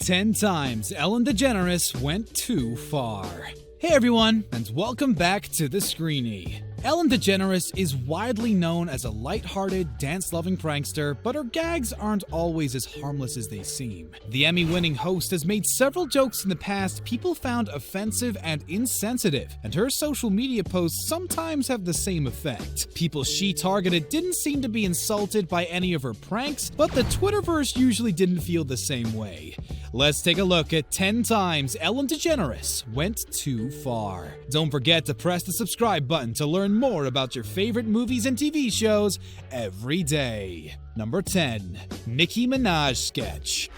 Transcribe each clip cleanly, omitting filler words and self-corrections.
10 times Ellen DeGeneres went too far. Hey everyone, and welcome back to the SCREENY. Ellen DeGeneres is widely known as a light-hearted, dance-loving prankster, but her gags aren't always as harmless as they seem. The Emmy-winning host has made several jokes in the past people found offensive and insensitive, and her social media posts sometimes have the same effect. People she targeted didn't seem to be insulted by any of her pranks, but the Twitterverse usually didn't feel the same way. Let's take a look at 10 times Ellen DeGeneres went too far. Don't forget to press the subscribe button to learn more about your favorite movies and TV shows every day. Number 10. Nicki Minaj sketch.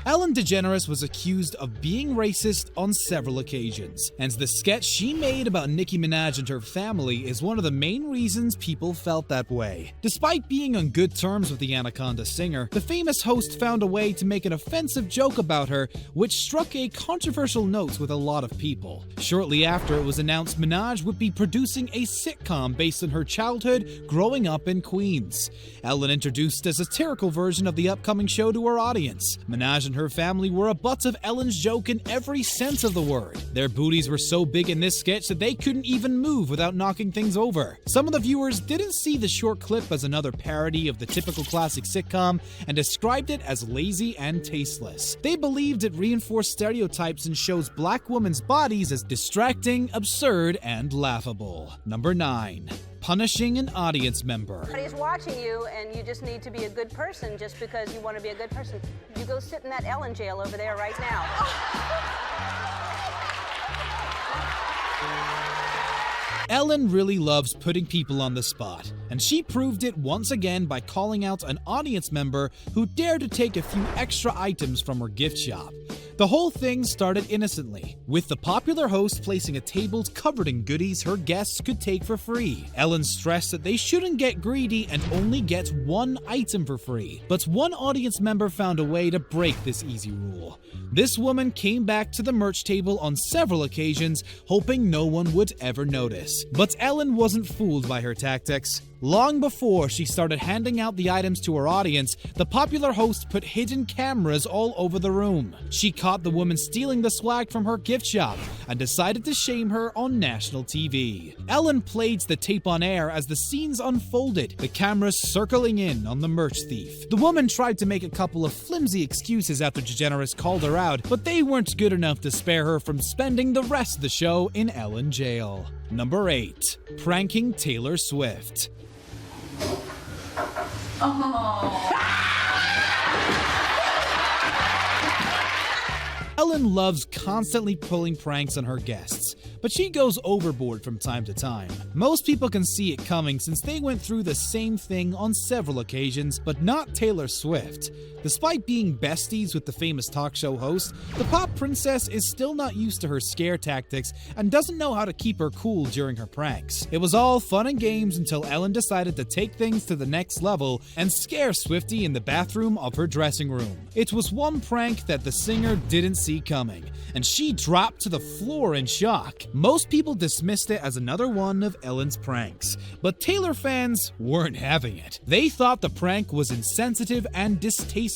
Ellen DeGeneres was accused of being racist on several occasions, and the sketch she made about Nicki Minaj and her family is one of the main reasons people felt that way. Despite being on good terms with the Anaconda singer, the famous host found a way to make an offensive joke about her, which struck a controversial note with a lot of people. Shortly after, it was announced Minaj would be producing a sitcom based on her childhood growing up in Queens. Ellen introduced a satirical version of the upcoming show to her audience. Minaj and her family were a butt of Ellen's joke in every sense of the word. Their booties were so big in this sketch that they couldn't even move without knocking things over. Some of the viewers didn't see the short clip as another parody of the typical classic sitcom and described it as lazy and tasteless. They believed it reinforced stereotypes and shows black women's bodies as distracting, absurd, and laughable. Number 9. Punishing an audience member. Somebody's watching you and you just need to be a good person just because you want to be a good person. You go sit in that Ellen jail over there right now. Ellen really loves putting people on the spot, and she proved it once again by calling out an audience member who dared to take a few extra items from her gift shop. The whole thing started innocently, with the popular host placing a table covered in goodies her guests could take for free. Ellen stressed that they shouldn't get greedy and only get one item for free, but one audience member found a way to break this easy rule. This woman came back to the merch table on several occasions, hoping no one would ever notice. But Ellen wasn't fooled by her tactics. Long before she started handing out the items to her audience, the popular host put hidden cameras all over the room. She caught the woman stealing the swag from her gift shop and decided to shame her on national TV. Ellen played the tape on air as the scenes unfolded, the cameras circling in on the merch thief. The woman tried to make a couple of flimsy excuses after DeGeneres called her out, but they weren't good enough to spare her from spending the rest of the show in Ellen jail. Number 8. Pranking Taylor Swift. Ellen loves constantly pulling pranks on her guests, but she goes overboard from time to time. Most people can see it coming since they went through the same thing on several occasions, but not Taylor Swift. Despite being besties with the famous talk show host, the pop princess is still not used to her scare tactics and doesn't know how to keep her cool during her pranks. It was all fun and games until Ellen decided to take things to the next level and scare Swiftie in the bathroom of her dressing room. It was one prank that the singer didn't see coming, and she dropped to the floor in shock. Most people dismissed it as another one of Ellen's pranks, but Taylor fans weren't having it. They thought the prank was insensitive and distasteful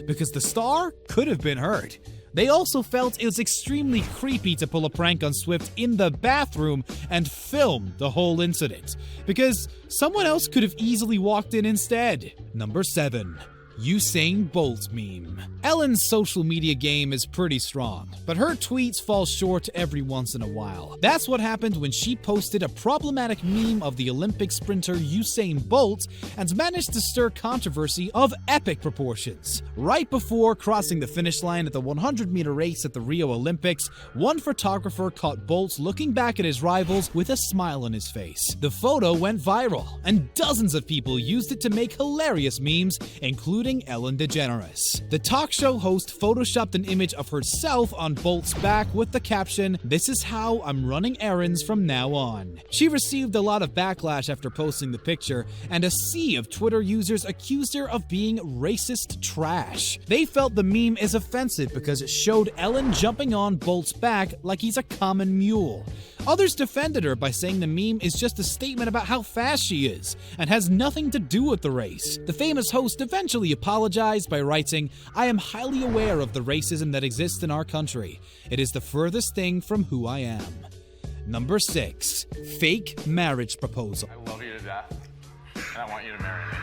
because the star could have been hurt. They also felt it was extremely creepy to pull a prank on Swift in the bathroom and film the whole incident, because someone else could have easily walked in instead. Number 7. Usain Bolt meme. Ellen's social media game is pretty strong, but her tweets fall short every once in a while. That's what happened when she posted a problematic meme of the Olympic sprinter Usain Bolt and managed to stir controversy of epic proportions. Right before crossing the finish line at the 100-meter race at the Rio Olympics, one photographer caught Bolt looking back at his rivals with a smile on his face. The photo went viral, and dozens of people used it to make hilarious memes, including Ellen DeGeneres. The talk show host photoshopped an image of herself on Bolt's back with the caption, "This is how I'm running errands from now on." She received a lot of backlash after posting the picture, and a sea of Twitter users accused her of being racist trash. They felt the meme is offensive because it showed Ellen jumping on Bolt's back like he's a common mule. Others defended her by saying the meme is just a statement about how fast she is and has nothing to do with the race. The famous host eventually apologized by writing, "I am highly aware of the racism that exists in our country. It is the furthest thing from who I am." Number 6. Fake marriage proposal. I love you to death, and I want you to marry me.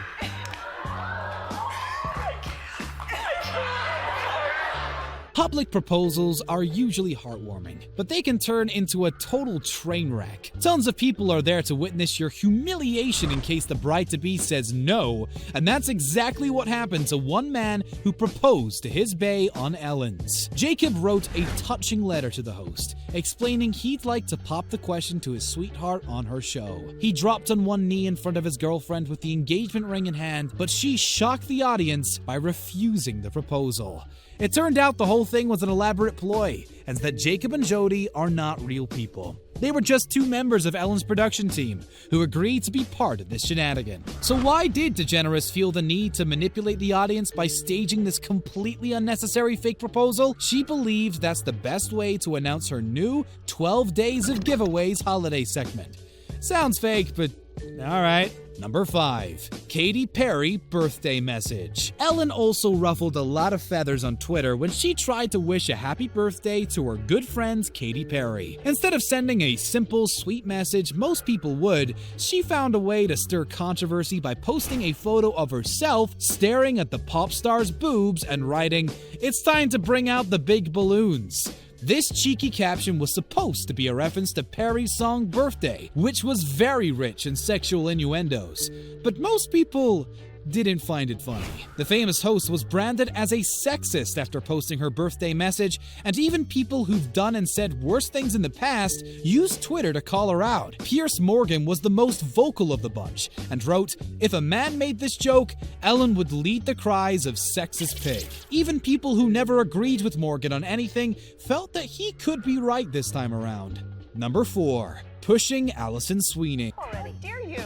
Public proposals are usually heartwarming, but they can turn into a total train wreck. Tons of people are there to witness your humiliation in case the bride-to-be says no, and that's exactly what happened to one man who proposed to his bae on Ellen's. Jacob wrote a touching letter to the host, explaining he'd like to pop the question to his sweetheart on her show. He dropped on one knee in front of his girlfriend with the engagement ring in hand, but she shocked the audience by refusing the proposal. It turned out the whole thing was an elaborate ploy, and that Jacob and Jody are not real people. They were just 2 members of Ellen's production team who agreed to be part of this shenanigan. So why did DeGeneres feel the need to manipulate the audience by staging this completely unnecessary fake proposal? She believed that's the best way to announce her new 12 Days of Giveaways holiday segment. Sounds fake, but alright. Number 5. Katy Perry birthday message. Ellen also ruffled a lot of feathers on Twitter when she tried to wish a happy birthday to her good friend Katy Perry. Instead of sending a simple, sweet message most people would, she found a way to stir controversy by posting a photo of herself staring at the pop star's boobs and writing, "It's time to bring out the big balloons." This cheeky caption was supposed to be a reference to Perry's song Birthday, which was very rich in sexual innuendos, but most people didn't find it funny. The famous host was branded as a sexist after posting her birthday message, and even people who've done and said worse things in the past used Twitter to call her out. Piers Morgan was the most vocal of the bunch, and wrote, "If a man made this joke, Ellen would lead the cries of sexist pig." Even people who never agreed with Morgan on anything felt that he could be right this time around. Number 4. Pushing ALISON SWEENEY. Already. Dare you?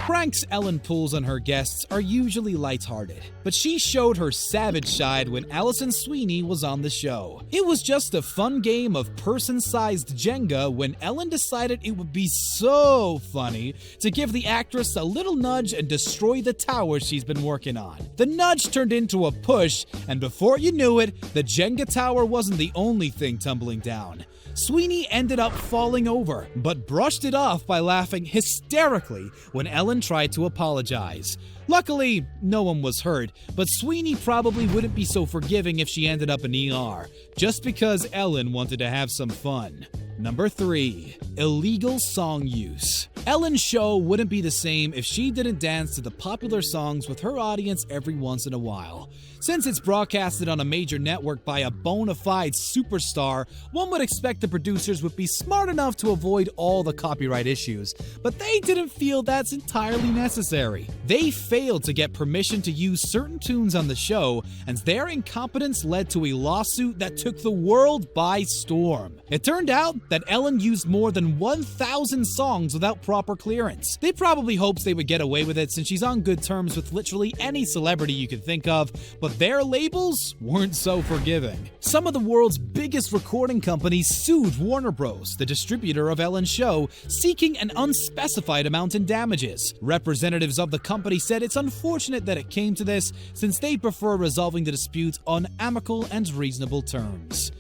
Pranks Ellen pulls on her guests are usually lighthearted, but she showed her savage side when ALISON SWEENEY was on the show. It was just a fun game of person-sized Jenga when Ellen decided it would be so funny to give the actress a little nudge and destroy the tower she's been working on. The nudge turned into a push, and before you knew it, the Jenga tower wasn't the only thing tumbling down. Sweeney ended up falling over, but brushed it off by laughing hysterically when Ellen tried to apologize. Luckily, no one was hurt, but Sweeney probably wouldn't be so forgiving if she ended up in ER, just because Ellen wanted to have some fun. Number 3. Illegal song use. Ellen's show wouldn't be the same if she didn't dance to the popular songs with her audience every once in a while. Since it's broadcasted on a major network by a bona fide superstar, one would expect the producers would be smart enough to avoid all the copyright issues, but they didn't feel that's entirely necessary. They failed to get permission to use certain tunes on the show, and their incompetence led to a lawsuit that took the world by storm. It turned out that Ellen used more than 1,000 songs without proper clearance. They probably hoped they would get away with it since she's on good terms with literally any celebrity you can think of, but their labels weren't so forgiving. Some of the world's biggest recording companies sued Warner Bros., the distributor of Ellen's show, seeking an unspecified amount in damages. Representatives of the company said it's unfortunate that it came to this, since they prefer resolving the dispute on amicable and reasonable terms.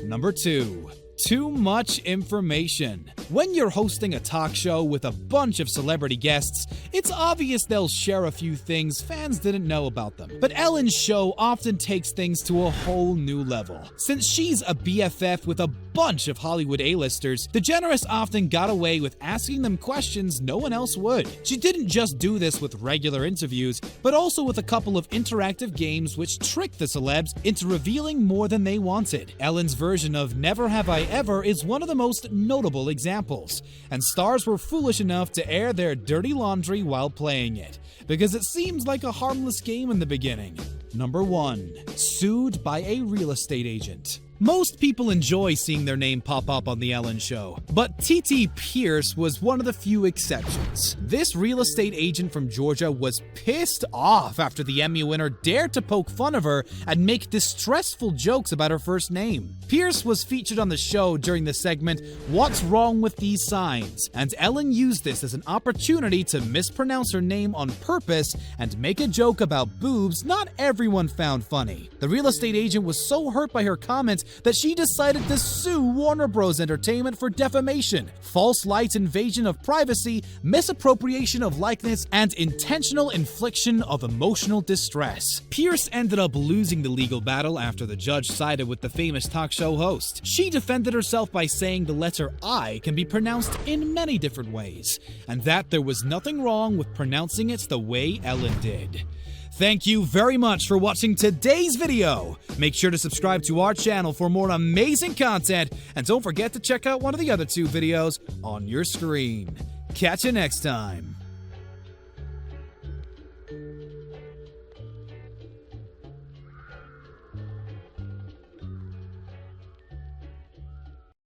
Number 2. Too much information. When you're hosting a talk show with a bunch of celebrity guests, it's obvious they'll share a few things fans didn't know about them. But Ellen's show often takes things to a whole new level. Since she's a BFF with a bunch of Hollywood A-listers, DeGeneres often got away with asking them questions no one else would. She didn't just do this with regular interviews, but also with a couple of interactive games which tricked the celebs into revealing more than they wanted. Ellen's version of Never Have I Ever is one of the most notable examples, and stars were foolish enough to air their dirty laundry while playing it, because it seems like a harmless game in the beginning. Number 1. Sued by a real estate agent. Most people enjoy seeing their name pop up on The Ellen Show, but TT Pierce was one of the few exceptions. This real estate agent from Georgia was pissed off after the Emmy winner dared to poke fun of her and make distressful jokes about her first name. Pierce was featured on the show during the segment What's Wrong with These Signs, and Ellen used this as an opportunity to mispronounce her name on purpose and make a joke about boobs not everyone found funny. The real estate agent was so hurt by her comments that she decided to sue Warner Bros. Entertainment for defamation, false light invasion of privacy, misappropriation of likeness, and intentional infliction of emotional distress. Pierce ended up losing the legal battle after the judge sided with the famous talk show host. She defended herself by saying the letter I can be pronounced in many different ways, and that there was nothing wrong with pronouncing it the way Ellen did. Thank you very much for watching today's video. Make sure to subscribe to our channel for more amazing content, and don't forget to check out one of the other 2 videos on your screen. Catch you next time.